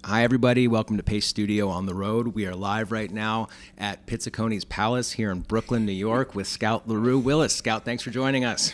Hi, everybody. Welcome to Pace Studio on the Road. We are live right now at Pizziconi's Palace here in Brooklyn, New York with Scout LaRue. Willis, Scout, thanks for joining us.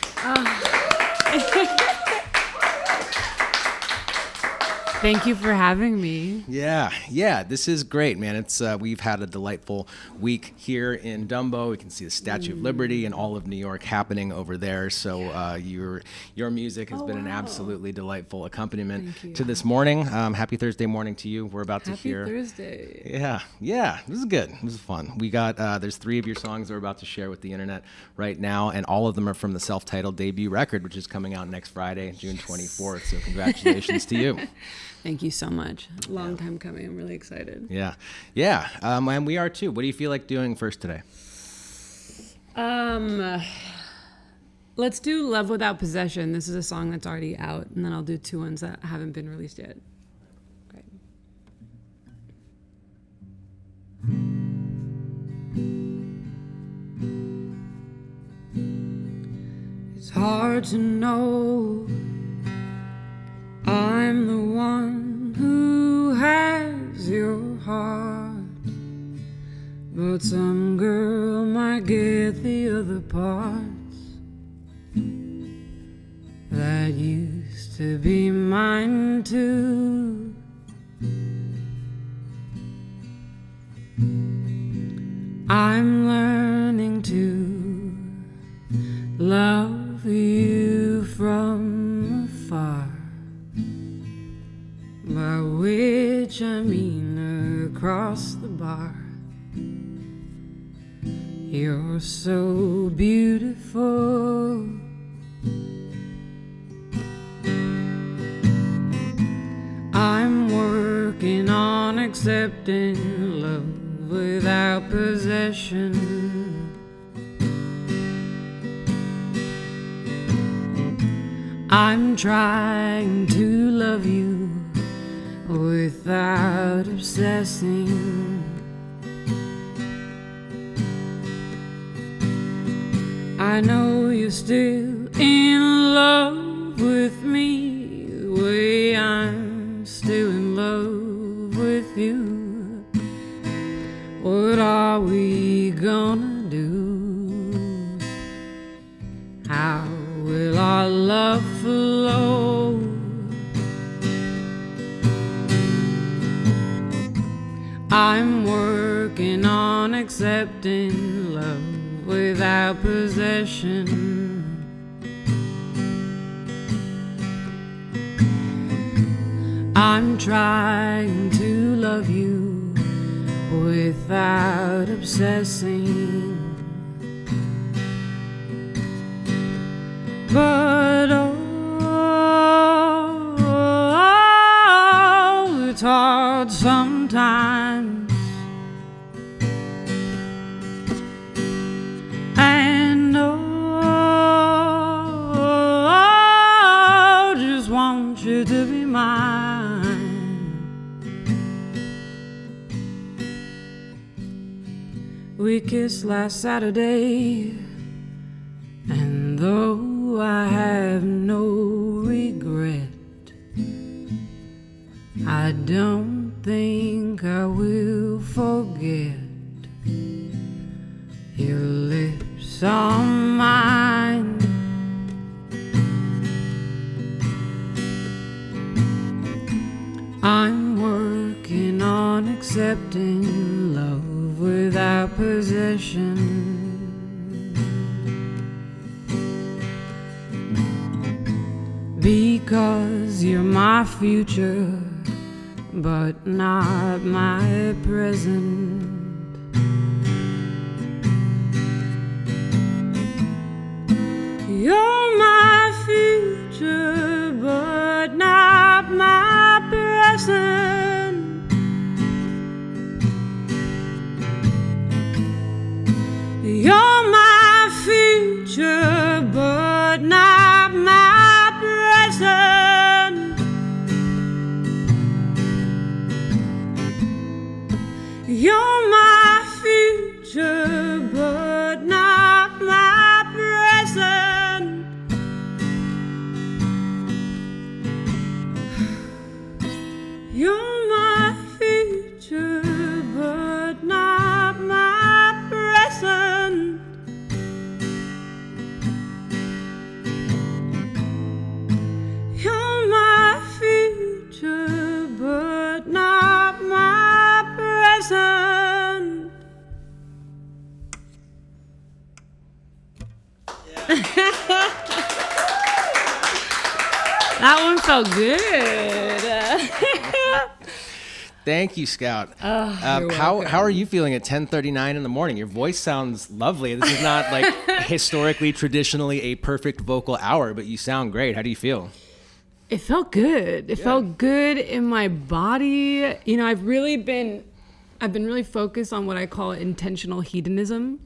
Thank you for having me. Yeah, this is great, man. It's we've had a delightful week here in Dumbo. We can see the Statue of Liberty and all of New York happening over there. So your music has been an absolutely delightful accompaniment to this morning. Happy Thursday morning to you. We're about to hear. Happy Thursday. Yeah. This is good. This is fun. We got there's 3 of your songs we're about to share with the internet right now, and all of them are from the self-titled debut record, which is coming out next Friday, June 24th. So congratulations to you. Thank you so much. Long time coming. I'm really excited. Yeah. And we are too. What do you feel like doing first today? Let's do Love Without Possession. This is a song that's already out, and then I'll do 2 ones that haven't been released yet. Okay. It's hard to know I'm the one who has your heart, but some girl might get the other parts that used to be mine too. I'm learning to love you from afar, by which I mean across the bar. You're so beautiful. I'm working on accepting love without possession. I'm trying to love you without obsessing. I know you're still in love with me, the way I'm still in love with you. What are we gonna do? How will our love flow? I'm working on accepting love without possession. I'm trying to love you without obsessing. But it's hard sometimes, and just want you to be mine. We kissed last Saturday, and though I have no regret, I don't think I will forget your lips on mine. I'm working on accepting love without possession. Because you're my future, but not my present. You're my future, but not my present. You're my future, but not my present. You're my future, but not my present. You're my felt good. Thank you, Scout. You're how welcome. are you feeling at 10:39 in the morning? Your voice sounds lovely. This is not like historically, traditionally a perfect vocal hour, but you sound great. How do you feel? It felt good. It felt good in my body. You know, I've been really focused on what I call intentional hedonism,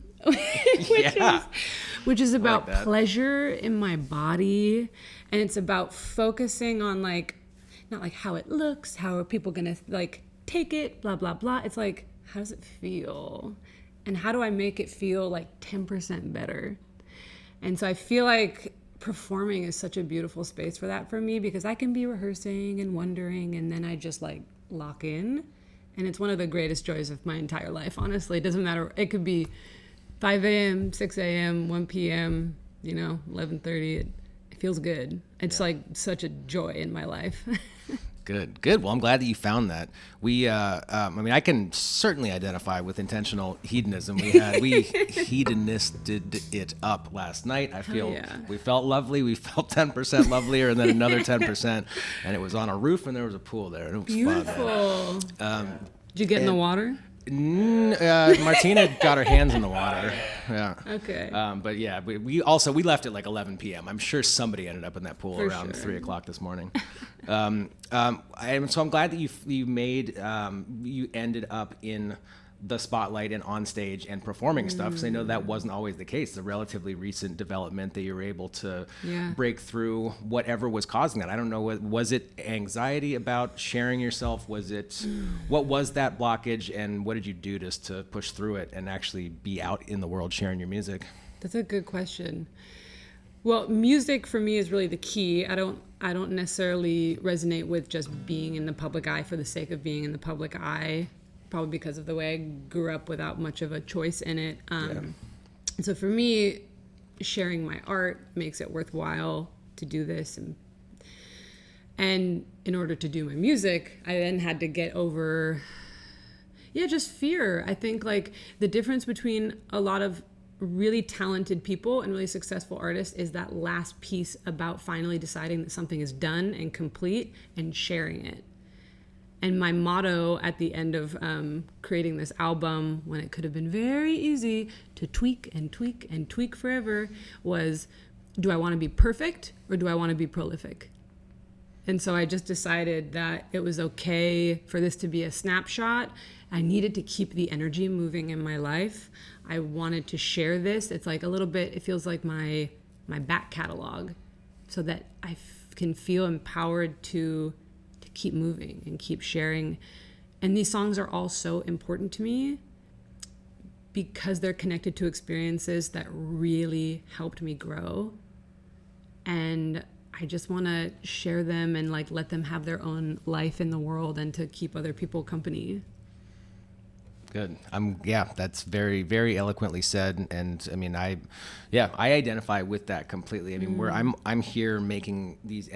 which is about that. pleasure in my body, and it's about focusing on like not like how it looks, how are people gonna like take it, blah blah blah. It's like, how does it feel, and how do I make it feel like 10% better? And so I feel like performing is such a beautiful space for that for me, because I can be rehearsing and wondering, and then I just like lock in, and it's one of the greatest joys of my entire life. Honestly, it doesn't matter. It could be 5 a.m., 6 a.m., 1 p.m., 11:30. It feels good. It's like such a joy in my life. Good. Well, I'm glad that you found that. I can certainly identify with intentional hedonism. We hedonisted it up last night. I feel we felt lovely. We felt 10% lovelier, and then another 10%, and it was on a roof, and there was a pool there. And it was Beautiful. fun. Did you get in the water? Martina got her hands in the water. Yeah. Okay. But yeah, we left at like 11 p.m. I'm sure somebody ended up in that pool around 3 o'clock this morning. So I'm glad that you ended up in the spotlight and on stage and performing stuff, because I know that wasn't always the case. It's a relatively recent development that you were able to break through whatever was causing that. I don't know, was it anxiety about sharing yourself? What was that blockage, and what did you do to push through it and actually be out in the world sharing your music? That's a good question. Well, music for me is really the key. I don't necessarily resonate with just being in the public eye for the sake of being in the public eye, probably because of the way I grew up without much of a choice in it. And so for me, sharing my art makes it worthwhile to do this. And in order to do my music, I then had to get over, just fear. I think like the difference between a lot of really talented people and really successful artists is that last piece about finally deciding that something is done and complete and sharing it. And my motto at the end of creating this album, when it could have been very easy to tweak and tweak and tweak forever, was, do I want to be perfect or do I want to be prolific? And so I just decided that it was okay for this to be a snapshot. I needed to keep the energy moving in my life. I wanted to share this. It's like a little bit, it feels like my back catalog, so that I can feel empowered to keep moving and keep sharing. And these songs are all so important to me because they're connected to experiences that really helped me grow. And I just want to share them and like let them have their own life in the world, and to keep other people company. Good. That's very, very eloquently said. And I mean, I identify with that completely. I mean, where I'm here making these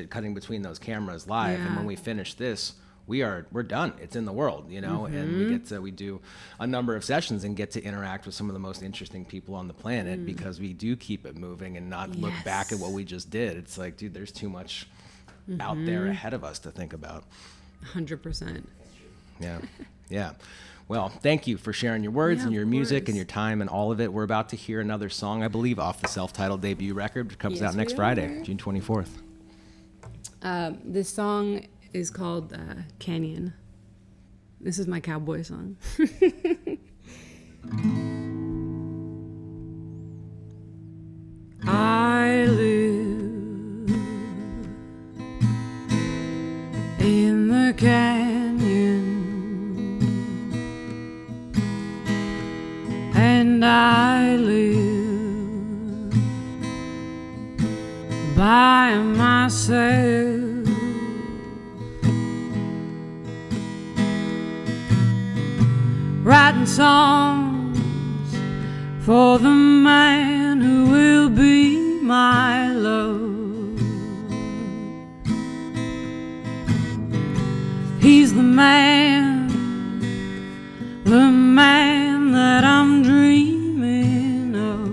cutting between those cameras live, and when we finish this, we're done. It's in the world, and we do a number of sessions and get to interact with some of the most interesting people on the planet, because we do keep it moving and not look back at what we just did. It's like, dude, there's too much out there ahead of us to think about. 100%. Yeah. Well, thank you for sharing your words and your music course. and your time and all of it. We're about to hear another song, I believe, off the self-titled debut record. It comes out next Friday, June 24th. This song is called Canyon. This is my cowboy song. I live in the canyon, and I live by myself. Writing songs for the man who will be my love. He's the man that I'm dreaming of.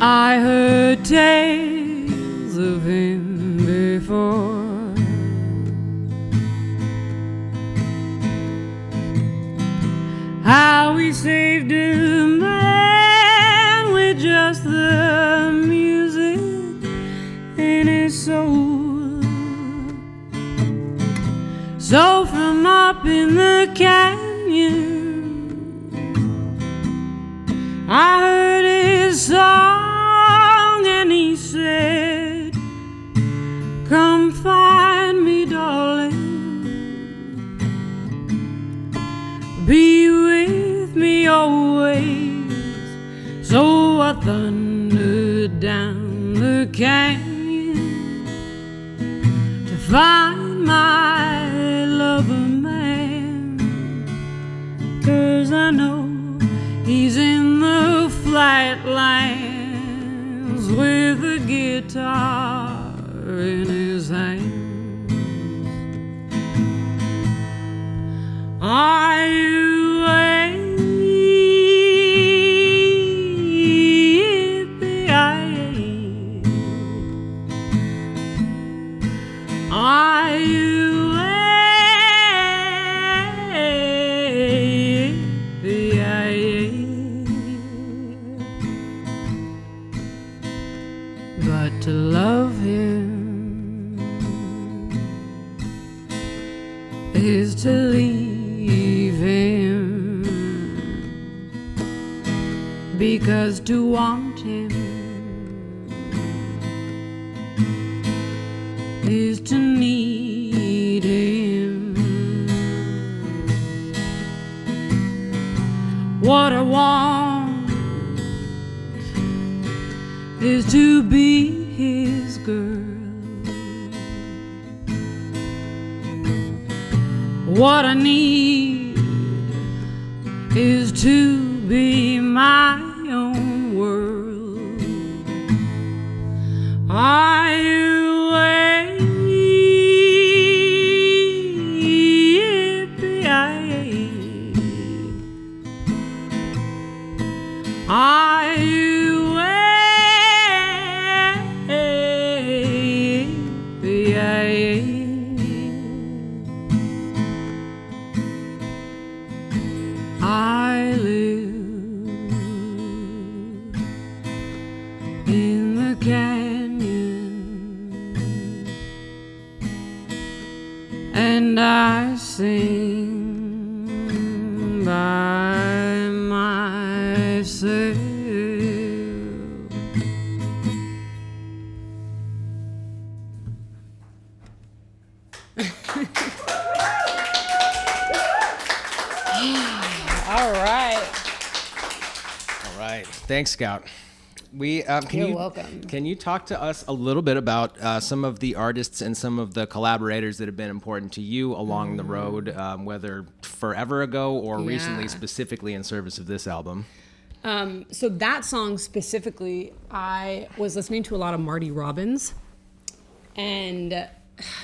I tales of him before. How he saved a man with just the music in his soul. So from up in the canyon I heard his song and he said, come find me, darling, be with me always. So I thundered down the canyon to find my lover man, 'cause I know he's in the flatlands with a guitar in his hand. Are you Are you but to love him is to leave him, because to want him is to need him. What I want is to be his girl. What I need is to be my own world. Are you Are you I live in the canyon and I sing by myself. All right. All right. Thanks, Scout. You're welcome. Can you talk to us a little bit about some of the artists and some of the collaborators that have been important to you along the road, whether forever ago or recently, specifically in service of this album? So that song specifically, I was listening to a lot of Marty Robbins, and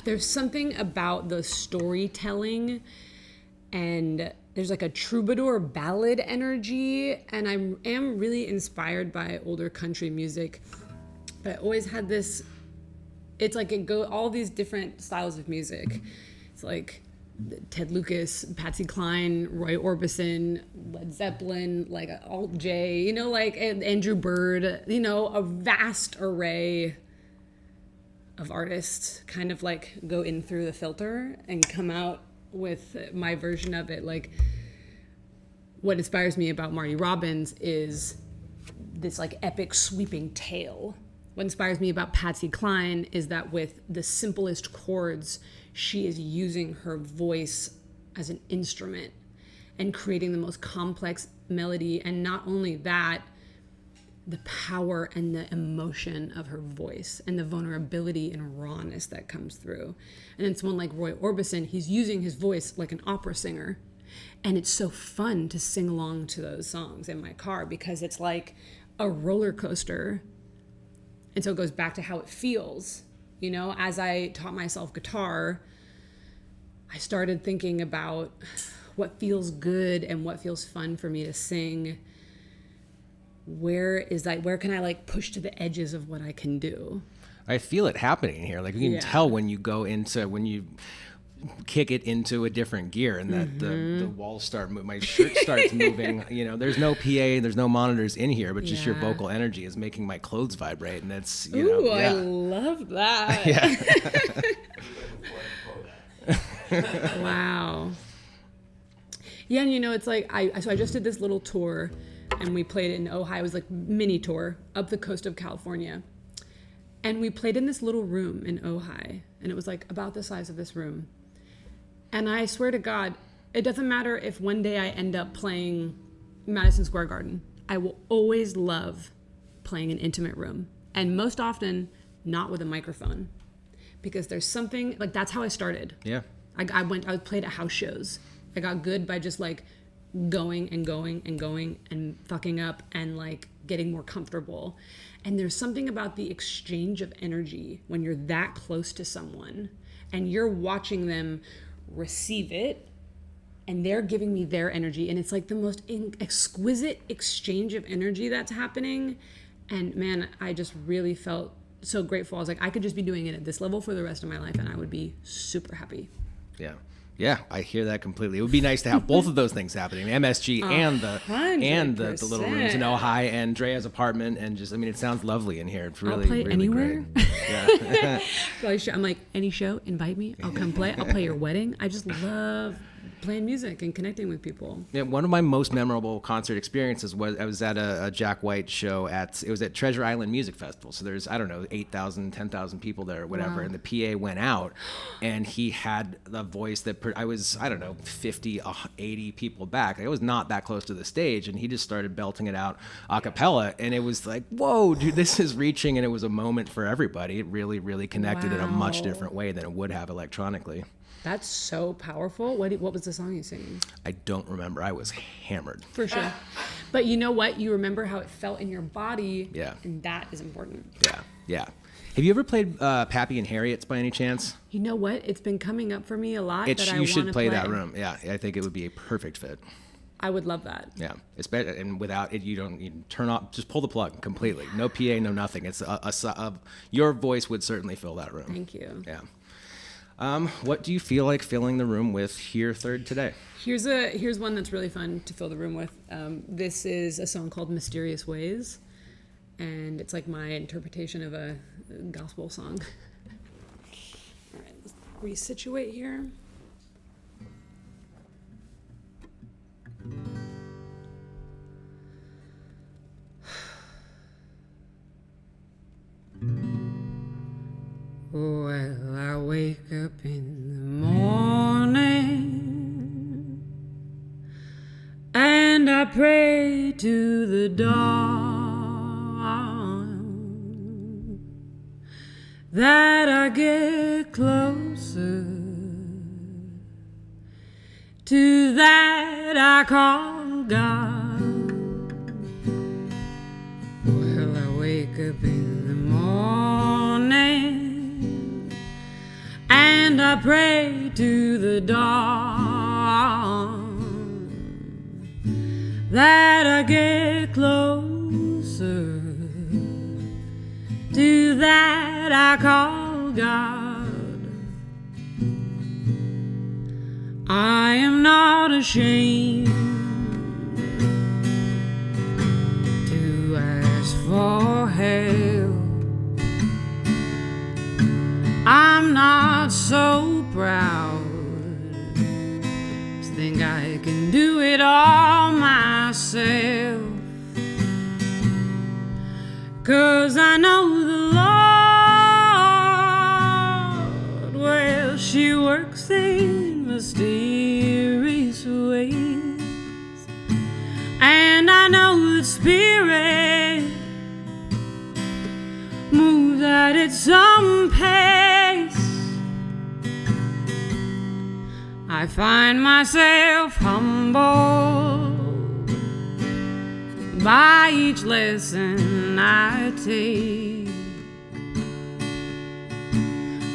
there's something about the storytelling, and there's like a troubadour ballad energy, and I am really inspired by older country music. But I always had this, it's like all these different styles of music. It's like Ted Lucas, Patsy Cline, Roy Orbison, Led Zeppelin, like Alt J, you know, like Andrew Bird, you know, a vast array of artists kind of like go in through the filter and come out with my version of it. Like, what inspires me about Marty Robbins is this like epic sweeping tale. What inspires me about Patsy Cline is that with the simplest chords, she is using her voice as an instrument and creating the most complex melody. And not only that, the power and the emotion of her voice and the vulnerability and rawness that comes through. And then someone like Roy Orbison, he's using his voice like an opera singer. And it's so fun to sing along to those songs in my car because it's like a roller coaster. And so it goes back to how it feels. You know, as I taught myself guitar, I started thinking about what feels good and what feels fun for me to sing. where can I like push to the edges of what I can do? I feel it happening here. Like you can tell when you kick it into a different gear, and that the walls start moving, my shirt starts moving. You know, there's no PA, there's no monitors in here, but just your vocal energy is making my clothes vibrate, and it's I love that. Wow. Yeah, and it's like I just did this little tour, and we played in Ohio. It was like mini tour up the coast of California, and we played in this little room in Ohio, and it was like about the size of this room. And I swear to God, it doesn't matter if one day I end up playing Madison Square Garden. I will always love playing an intimate room, and most often not with a microphone, because there's something like that's how I started. Yeah. I played at house shows. I got good by just like going and going and going and fucking up and like getting more comfortable. And there's something about the exchange of energy when you're that close to someone and you're watching them receive it and they're giving me their energy. And it's like the most exquisite exchange of energy that's happening. And man, I just really felt so grateful. I was like, I could just be doing it at this level for the rest of my life and I would be super happy. Yeah. Yeah, I hear that completely. It would be nice to have both of those things happening, MSG and the little rooms in Ohio and Drea's apartment, and just, I mean, it sounds lovely in here. It's really, I'll play really anywhere. great. Yeah. I'm like, any show, invite me. I'll come play. I'll play your wedding. I just love playing music and connecting with people. Yeah, one of my most memorable concert experiences was I was at a Jack White show at Treasure Island Music Festival. So there's, I don't know, 8,000, 10,000 people there or whatever. Wow. And the PA went out and he had the voice that I was, I don't know, 50, 80 people back. I was not that close to the stage and he just started belting it out a cappella. And it was like, whoa, dude, this is reaching. And it was a moment for everybody. It really, really connected in a much different way than it would have electronically. That's so powerful. What was the song you singing? I don't remember. I was hammered. For sure. But you know what? You remember how it felt in your body. Yeah. And that is important. Yeah. Yeah. Have you ever played Pappy and Harriet's by any chance? You know what? It's been coming up for me a lot. You should play that room. Yeah. I think it would be a perfect fit. I would love that. Yeah. And without it, you turn off, just pull the plug completely. No PA, no nothing. It's your voice would certainly fill that room. Thank you. Yeah. What do you feel like filling the room with here third today? Here's one that's really fun to fill the room with. This is a song called Mysterious Ways, and it's like my interpretation of a gospel song. All right, let's resituate here. Well, I wake up in the morning and I pray to the dawn that I get closer to that I call God. Well, I wake up in the morning and I pray to the dawn that I get closer to that I call God. I am not ashamed to ask for help. I'm not so proud to think I can do it all myself, 'cause I know the Lord, well, she works in mysterious ways, and I know the Spirit moves at its own pace. I find myself humbled by each lesson I take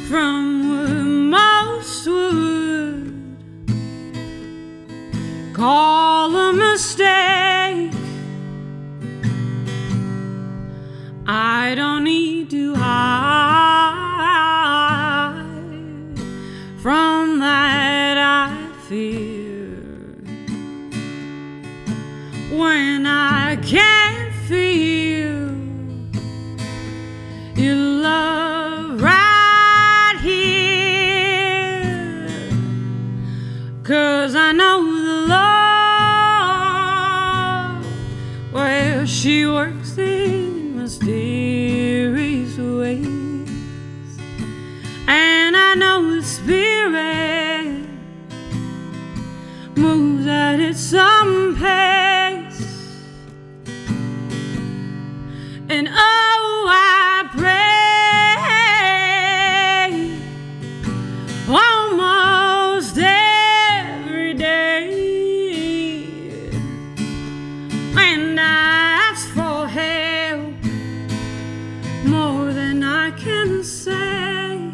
from what most would call a mistake. I don't need to hide from that I fear when I can't feel your love right here, 'cause I know the Lord, well, she works in mysterious ways, and I know the Spirit moves at its own pace, and oh, I pray almost every day, and I ask for help more than I can say,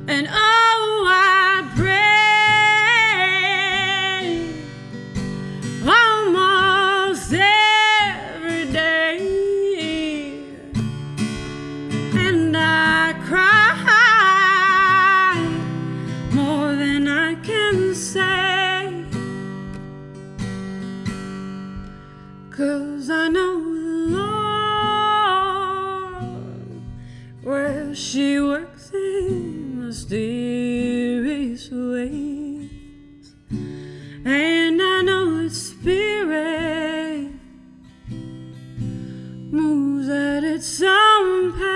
and oh, I pray almost every day, and I cry more than I can say, 'cause I know the Lord, well, she works in mysterious ways, and I know its Spirit moves at its own pace.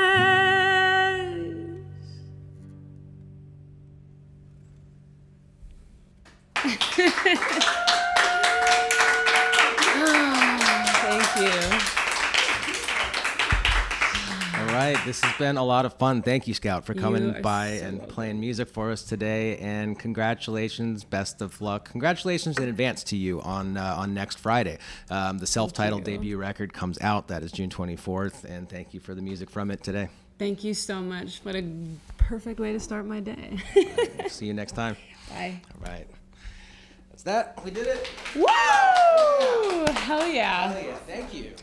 Thank you. All right, this has been a lot of fun. Thank you, Scout, for You coming are by so and welcome. playing music for us today. And congratulations, best of luck. Congratulations in advance to you on next Friday. The self-titled you. debut record comes out. That is June 24th. And thank you for the music from it today. Thank you so much. What a perfect way to start my day. We'll see you next time. Bye. All right. That's that. We did it. Woo! Hell yeah. Oh, yeah. Thank you.